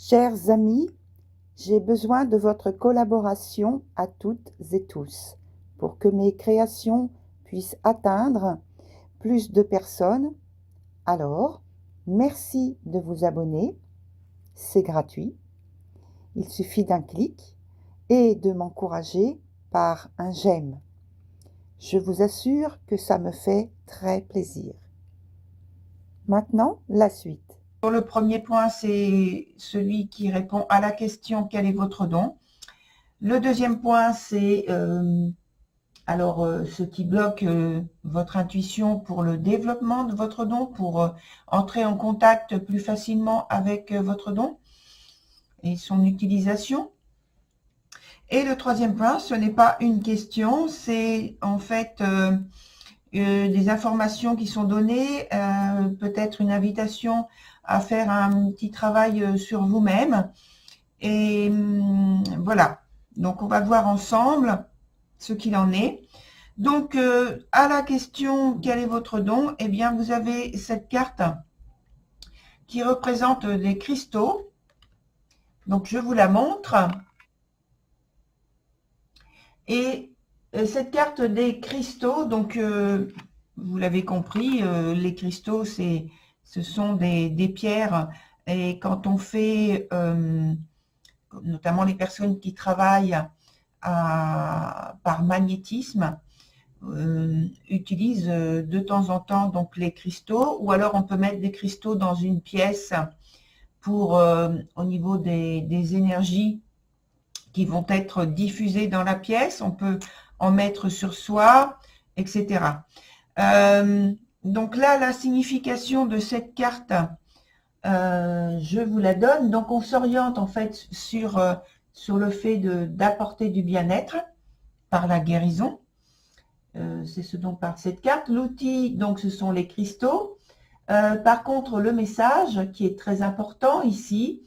Chers amis, j'ai besoin de votre collaboration à toutes et tous pour que mes créations puissent atteindre plus de personnes. Alors, merci de vous abonner, c'est gratuit. Il suffit d'un clic et de m'encourager par un j'aime. Je vous assure que ça me fait très plaisir. Maintenant, la suite. Le premier point, c'est celui qui répond à la question « Quel est votre don ?» Le deuxième point, c'est ce qui bloque votre intuition pour le développement de votre don, pour entrer en contact plus facilement avec votre don et son utilisation. Et le troisième point, ce n'est pas une question, c'est en fait des informations qui sont données, peut-être une invitation à faire un petit travail sur vous-même. Et voilà, donc on va voir ensemble ce qu'il en est. Donc, à la question « Quel est votre don ?» Eh bien, vous avez cette carte qui représente des cristaux. Donc, je vous la montre. Et cette carte des cristaux, donc, vous l'avez compris, les cristaux, ce sont des pierres. Et quand on fait, notamment les personnes qui travaillent par magnétisme, utilisent de temps en temps donc les cristaux, ou alors on peut mettre des cristaux dans une pièce pour au niveau des énergies qui vont être diffusées dans la pièce, on peut en mettre sur soi, etc. Donc là, la signification de cette carte, je vous la donne. Donc on s'oriente en fait sur le fait d'apporter du bien-être par la guérison. C'est ce dont parle cette carte. L'outil, donc, ce sont les cristaux. Par contre, le message, qui est très important ici,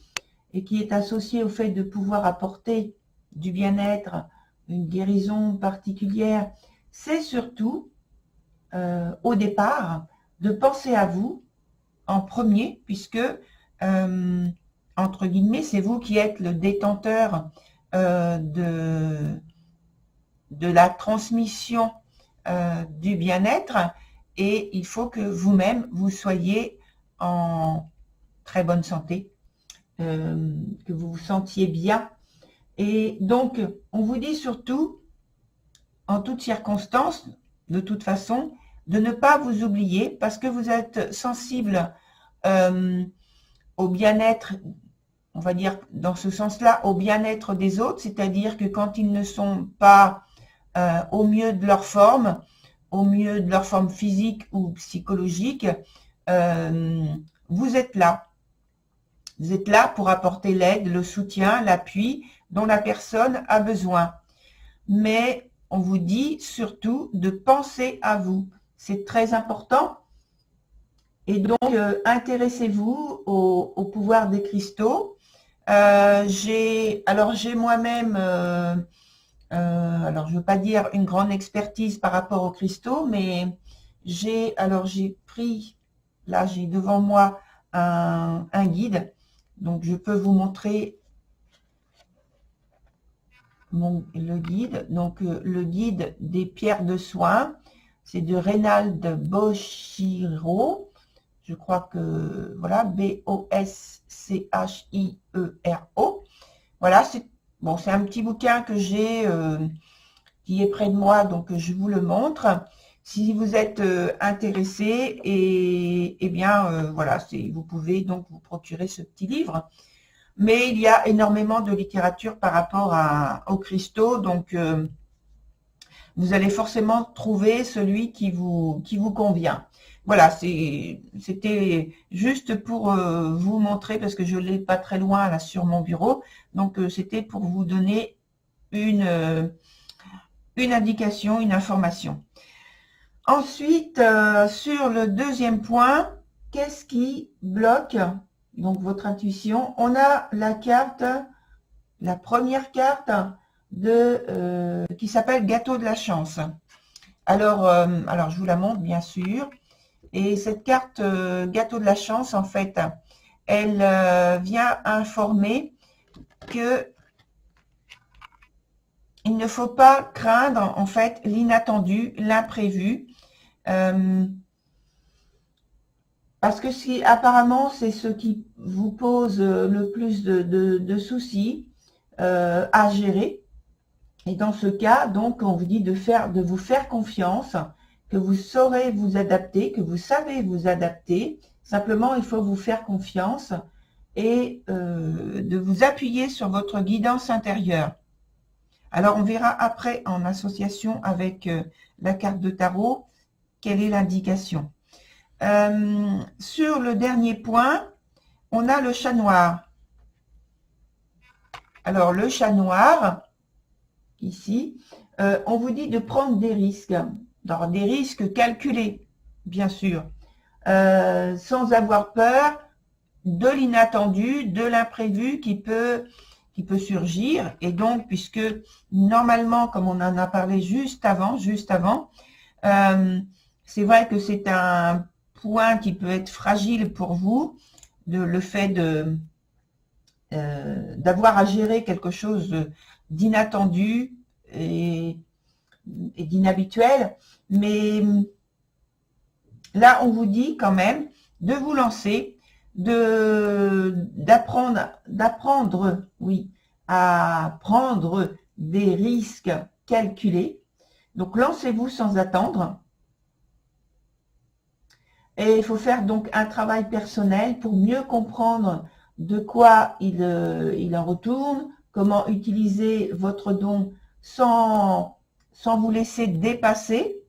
et qui est associé au fait de pouvoir apporter du bien-être, une guérison particulière, c'est surtout, au départ, de penser à vous en premier, puisque, entre guillemets, c'est vous qui êtes le détenteur de la transmission du bien-être, et il faut que vous-même, vous soyez en très bonne santé, que vous vous sentiez bien. Et donc, on vous dit surtout, en toutes circonstances, de toute façon, de ne pas vous oublier, parce que vous êtes sensible au bien-être, on va dire dans ce sens-là, au bien-être des autres, c'est-à-dire que quand ils ne sont pas au mieux de leur forme, physique ou psychologique, vous êtes là. Vous êtes là pour apporter l'aide, le soutien, l'appui dont la personne a besoin. Mais on vous dit surtout de penser à vous. C'est très important. Et donc, intéressez-vous au pouvoir des cristaux. J'ai moi-même... alors, je ne veux pas dire une grande expertise par rapport aux cristaux, mais j'ai pris, là j'ai devant moi un guide, donc je peux vous montrer le guide. Donc, le guide des pierres de soin, c'est de Reynald Boschiro, je crois que, voilà, B-O-S-C-H-I-E-R-O. Voilà, c'est un petit bouquin que j'ai, qui est près de moi, donc je vous le montre. Si vous êtes intéressé, et bien voilà, vous pouvez donc vous procurer ce petit livre. Mais il y a énormément de littérature par rapport aux cristaux, donc vous allez forcément trouver celui qui vous convient. Voilà, c'était juste pour vous montrer, parce que je ne l'ai pas très loin là sur mon bureau, donc c'était pour vous donner une indication, une information. Ensuite, sur le deuxième point, qu'est-ce qui bloque donc votre intuition? On a la carte, la première carte qui s'appelle Gâteau de la chance. Alors, je vous la montre bien sûr. Et cette carte Gâteau de la chance, en fait, elle vient informer que il ne faut pas craindre en fait l'inattendu, l'imprévu, parce que si apparemment c'est ce qui vous pose le plus de soucis à gérer. Et dans ce cas, donc, on vous dit de vous faire confiance, que vous saurez vous adapter, que vous savez vous adapter. Simplement, il faut vous faire confiance et de vous appuyer sur votre guidance intérieure. Alors, on verra après en association avec la carte de tarot quelle est l'indication. Sur le dernier point, on a le chat noir. Alors, le chat noir, ici, on vous dit de prendre des risques. Alors, des risques calculés, bien sûr, sans avoir peur de l'inattendu, de l'imprévu qui peut surgir. Et donc, puisque normalement, comme on en a parlé juste avant, c'est vrai que c'est un point qui peut être fragile pour vous, le fait d'avoir à gérer quelque chose d'inattendu et d'inhabituel. Mais là, on vous dit quand même de vous lancer, d'apprendre, oui, à prendre des risques calculés. Donc, lancez-vous sans attendre. Et il faut faire donc un travail personnel pour mieux comprendre de quoi il en retourne, comment utiliser votre don sans vous laisser dépasser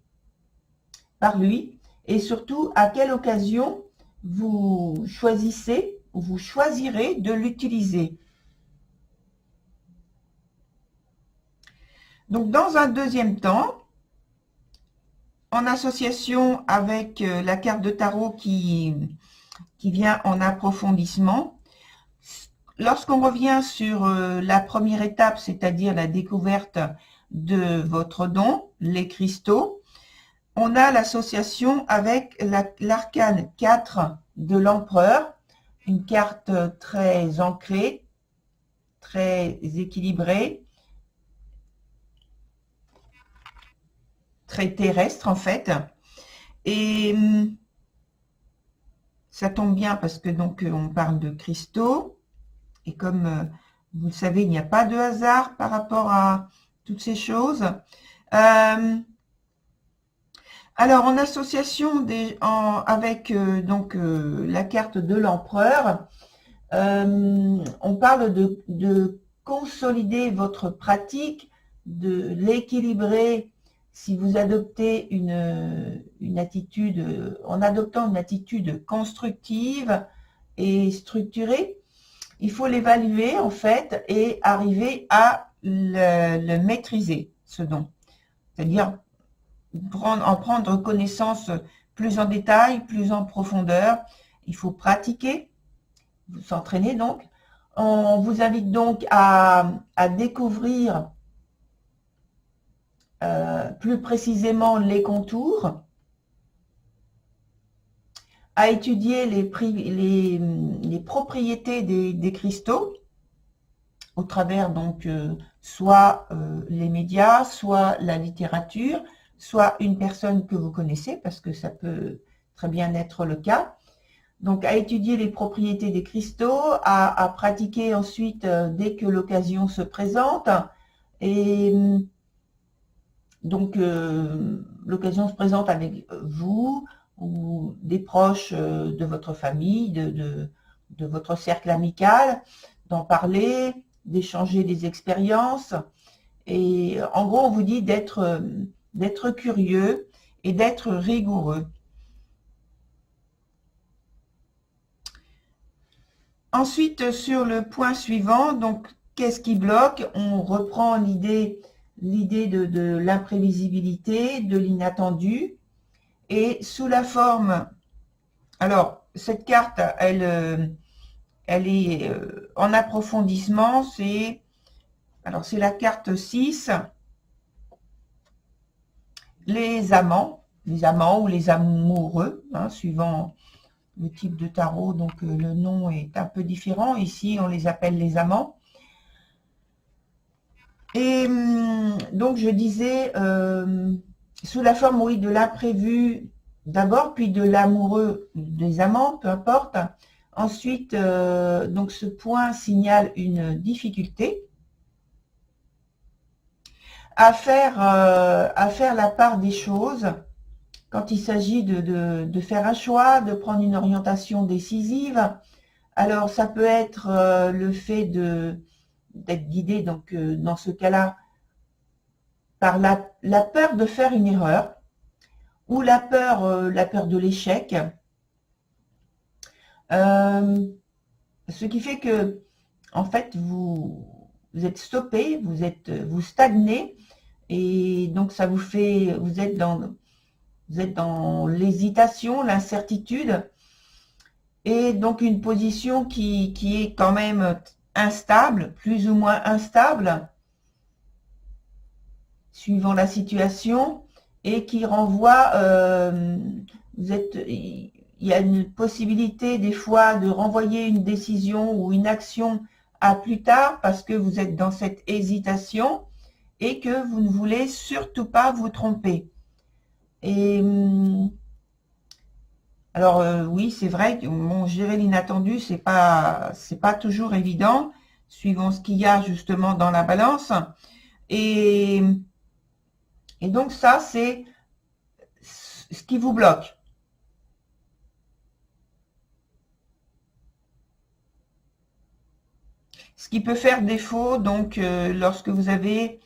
par lui, et surtout à quelle occasion vous choisissez ou vous choisirez de l'utiliser. Donc, dans un deuxième temps, en association avec la carte de tarot qui vient en approfondissement, lorsqu'on revient sur la première étape, c'est-à-dire la découverte de votre don, les cristaux, on a l'association avec l'arcane 4 de l'empereur, une carte très ancrée, très équilibrée, très terrestre en fait. Et ça tombe bien parce que donc on parle de cristaux. Et comme vous le savez, il n'y a pas de hasard par rapport à toutes ces choses. Alors, en association avec la carte de l'empereur, on parle de consolider votre pratique, de l'équilibrer si vous adoptez une attitude, en adoptant une attitude constructive et structurée. Il faut l'évaluer en fait et arriver à le maîtriser, ce don. C'est-à-dire en prendre connaissance plus en détail, plus en profondeur. Il faut pratiquer, vous s'entraîner donc. On vous invite donc à découvrir plus précisément les contours, à étudier les propriétés des cristaux au travers donc soit les médias, soit la littérature, soit une personne que vous connaissez, parce que ça peut très bien être le cas. Donc à étudier les propriétés des cristaux, à pratiquer ensuite dès que l'occasion se présente. Et donc l'occasion se présente avec vous ou des proches de votre famille, de votre cercle amical, d'en parler, d'échanger des expériences. Et en gros, on vous dit d'être curieux et d'être rigoureux. Ensuite, sur le point suivant, donc qu'est-ce qui bloque? On reprend l'idée de l'imprévisibilité, de l'inattendu. Et sous la forme, alors cette carte, elle est en approfondissement, c'est la carte 6, les amants ou les amoureux, hein, suivant le type de tarot, donc le nom est un peu différent. Ici, on les appelle les amants. Et donc, je disais, sous la forme, oui, de l'imprévu d'abord, puis de l'amoureux, des amants, peu importe. Ensuite, donc ce point signale une difficulté à faire la part des choses quand il s'agit de faire un choix, de prendre une orientation décisive. Alors, ça peut être le fait d'être guidé, donc dans ce cas-là, par la peur de faire une erreur ou la peur de l'échec. Ce qui fait que, en fait, vous êtes stoppé, vous stagnez, et donc ça vous fait, vous êtes dans l'hésitation, l'incertitude, et donc une position qui est quand même instable, plus ou moins instable, suivant la situation, et qui renvoie, il y a une possibilité des fois de renvoyer une décision ou une action à plus tard parce que vous êtes dans cette hésitation et que vous ne voulez surtout pas vous tromper. Et alors oui, c'est vrai que gérer l'inattendu, c'est pas toujours évident, suivant ce qu'il y a justement dans la balance. Et donc ça, c'est ce qui vous bloque. Ce qui peut faire défaut, donc, lorsque vous avez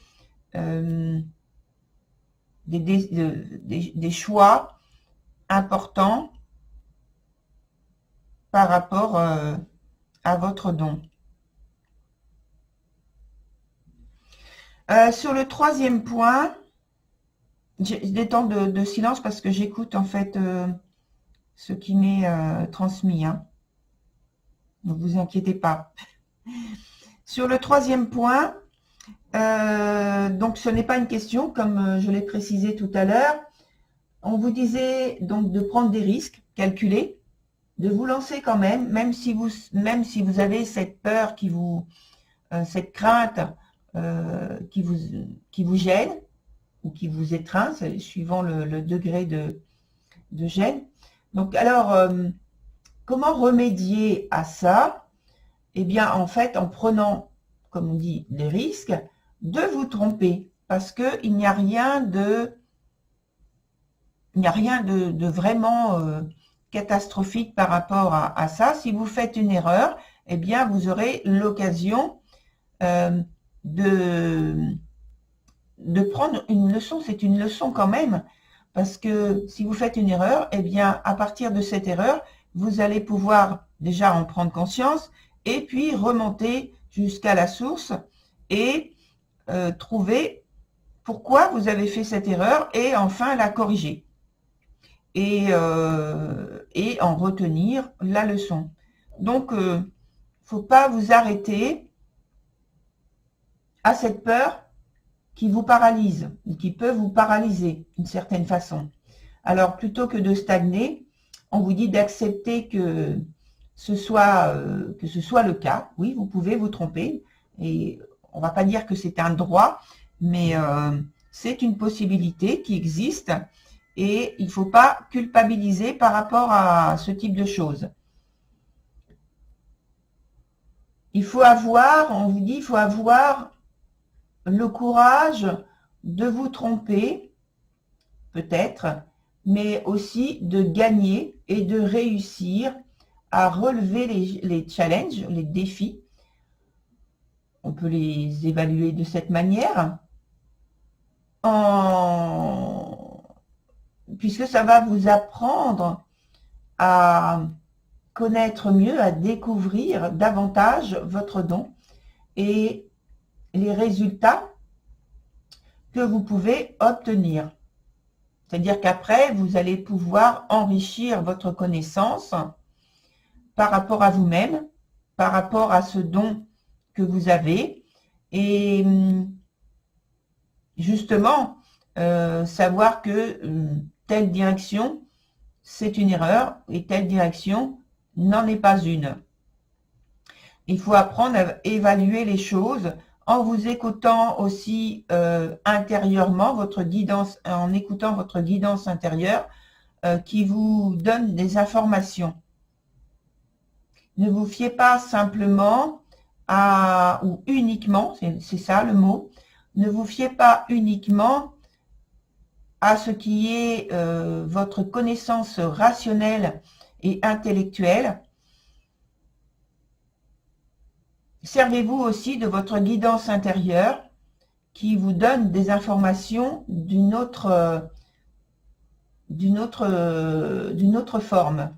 des choix importants par rapport à votre don. Sur le troisième point, j'ai des temps de silence parce que j'écoute en fait ce qui m'est transmis. Hein. Ne vous inquiétez pas. Sur le troisième point, donc ce n'est pas une question, comme je l'ai précisé tout à l'heure. On vous disait donc de prendre des risques calculés, de vous lancer quand même si vous avez cette peur cette crainte qui vous gêne ou qui vous étreint, suivant le degré de gêne. Donc alors, comment remédier à ça? Eh bien, en fait, en prenant, comme on dit, les risques de vous tromper, parce qu'il n'y a rien de vraiment catastrophique par rapport à ça. Si vous faites une erreur, eh bien, vous aurez l'occasion de prendre une leçon. C'est une leçon quand même, parce que si vous faites une erreur, eh bien, à partir de cette erreur, vous allez pouvoir déjà en prendre conscience et puis remonter jusqu'à la source et trouver pourquoi vous avez fait cette erreur et enfin la corriger. Et en retenir la leçon. Donc, faut pas vous arrêter à cette peur qui vous paralyse ou qui peut vous paralyser d'une certaine façon. Alors, plutôt que de stagner, on vous dit d'accepter que ce soit le cas. Oui, vous pouvez vous tromper et on va pas dire que c'est un droit, mais c'est une possibilité qui existe. Et il ne faut pas culpabiliser par rapport à ce type de choses. On vous dit, il faut avoir le courage de vous tromper, peut-être, mais aussi de gagner et de réussir à relever les challenges, les défis. On peut les évaluer de cette manière, puisque ça va vous apprendre à connaître mieux, à découvrir davantage votre don et les résultats que vous pouvez obtenir. C'est-à-dire qu'après, vous allez pouvoir enrichir votre connaissance par rapport à vous-même, par rapport à ce don que vous avez, et justement, savoir que telle direction, c'est une erreur et telle direction n'en est pas une. Il faut apprendre à évaluer les choses en vous écoutant aussi intérieurement, votre guidance, en écoutant votre guidance intérieure qui vous donne des informations. Ne vous fiez pas simplement à, ou uniquement, c'est ça le mot, ne vous fiez pas uniquement à ce qui est votre connaissance rationnelle et intellectuelle. Servez-vous aussi de votre guidance intérieure qui vous donne des informations d'une autre forme.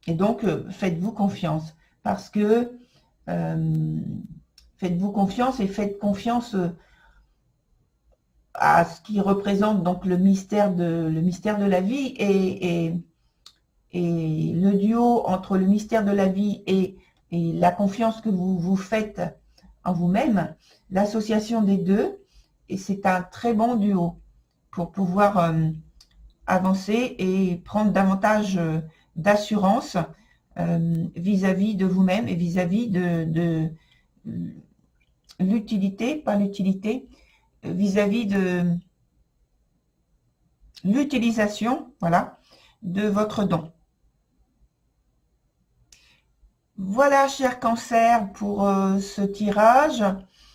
Et donc, faites-vous confiance. Parce que faites-vous confiance et faites confiance à ce qui représente donc le mystère de la vie et le duo entre le mystère de la vie et la confiance que vous vous faites en vous-même, l'association des deux, et c'est un très bon duo pour pouvoir avancer et prendre davantage d'assurance vis-à-vis de vous-même et vis-à-vis de l'utilité, pas l'utilité, vis-à-vis de l'utilisation, voilà, de votre don. Voilà, cher Cancer, pour ce tirage.